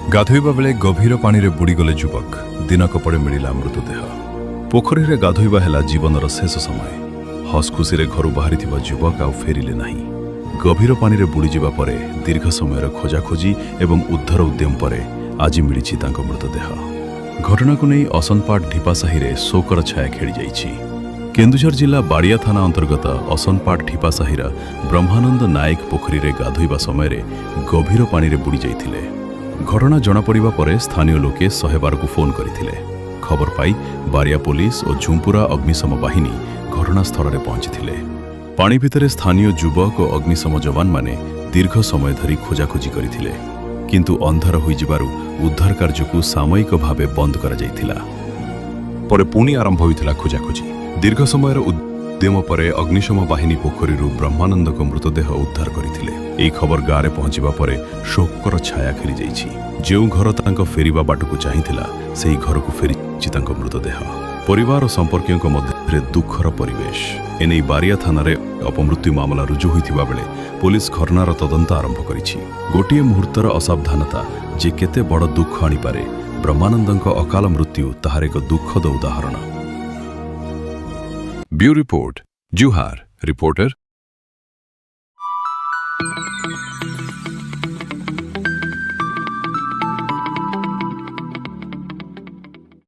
ଗାଧୋଇବା ବେଳେ ଗଭୀର ପାଣିରେ ବୁଡ଼ିଗଲେ ଯୁବକ, ଦିନକ ପରେ ମିଳିଲା ମୃତଦେହ। ପୋଖରୀରେ ଗାଧୋଇବା ହେଲା ଜୀବନର ଶେଷ ସମୟ। ହସଖୁସିରେ ଘରୁ ବାହାରିଥିବା ଯୁବକ ଆଉ ଫେରିଲେ ନାହିଁ। ଗଭୀର ପାଣିରେ ବୁଡ଼ିଯିବା ପରେ ଦୀର୍ଘ ସମୟର ଖୋଜାଖୋଜି ଏବଂ ଉଦ୍ଧାର ଉଦ୍ୟମ ପରେ ଆଜି ମିଳିଛି ତାଙ୍କ ମୃତଦେହ। ଘଟଣାକୁ ନେଇ ଅସନପାଟ ଢିପାସାହିରେ ଶୋକର ଛାୟା ଖେଳିଯାଇଛି। କେନ୍ଦୁଝର ଜିଲ୍ଲା ବାଡ଼ିଆ ଥାନା ଅନ୍ତର୍ଗତ ଅସନପାଟ ଢିପାସାହିର ବ୍ରହ୍ମାନନ୍ଦ ନାୟକ ପୋଖରୀରେ ଗାଧୋଇବା ସମୟରେ ଗଭୀର ପାଣିରେ ବୁଡ଼ି ଯାଇଥିଲେ। ଘଟଣା ଜଣାପଡ଼ିବା ପରେ ସ୍ଥାନୀୟ ଲୋକେ 112କୁ ଫୋନ୍ କରିଥିଲେ। ଖବର ପାଇ ବାରିଆ ପୋଲିସ ଓ ଝୁମ୍ପୁରା ଅଗ୍ନିଶମ ବାହିନୀ ଘଟଣାସ୍ଥଳରେ ପହଞ୍ଚିଥିଲେ। ପାଣି ଭିତରେ ସ୍ଥାନୀୟ ଯୁବକ ଓ ଅଗ୍ନିଶମ ଯବାନମାନେ ଦୀର୍ଘ ସମୟ ଧରି ଖୋଜାଖୋଜି କରିଥିଲେ, କିନ୍ତୁ ଅନ୍ଧାର ହୋଇଯିବାରୁ ଉଦ୍ଧାର କାର୍ଯ୍ୟକୁ ସାମୟିକ ଭାବେ ବନ୍ଦ କରାଯାଇଥିଲା। ପରେ ପୁଣି ଆରମ୍ଭ ହୋଇଥିଲା ଖୋଜାଖୋଜି। ଦୀର୍ଘ ସମୟର ଉଦ୍ୟମ ପରେ ଅଗ୍ନିଶମ ବାହିନୀ ପୋଖରୀରୁ ବ୍ରହ୍ମାନନ୍ଦଙ୍କ ମୃତଦେହ ଉଦ୍ଧାର କରିଥିଲେ। ଏହି ଖବର ଗାଁରେ ପହଞ୍ଚିବା ପରେ ଶୋକର ଛାୟା ଖେଳିଯାଇଛି। ଯେଉଁ ଘର ତାଙ୍କ ଫେରିବା ବାଟକୁ ଚାହିଁଥିଲା, ସେହି ଘରକୁ ଫେରିଛି ତାଙ୍କ ମୃତଦେହ। ପରିବାର ଓ ସମ୍ପର୍କୀୟଙ୍କ ମଧ୍ୟରେ ଦୁଃଖର ପରିବେଶ। ଏନେଇ ବାରିଆ ଥାନାରେ ଅପମୃତ୍ୟୁ ମାମଲା ରୁଜୁ ହୋଇଥିବା ବେଳେ ପୋଲିସ ଘଟଣାର ତଦନ୍ତ ଆରମ୍ଭ କରିଛି। ଗୋଟିଏ ମୁହୂର୍ତ୍ତର ଅସାବଧାନତା ଯେ କେତେ ବଡ଼ ଦୁଃଖ ଆଣିପାରେ, ବ୍ରହ୍ମାନନ୍ଦଙ୍କ ଅକାଳ ମୃତ୍ୟୁ ତାହାର ଏକ ଦୁଃଖଦ ଉଦାହରଣ। ବ୍ୟୁରୋ ରିପୋର୍ଟ, ଜୁହାର। ରିପୋର୍ଟର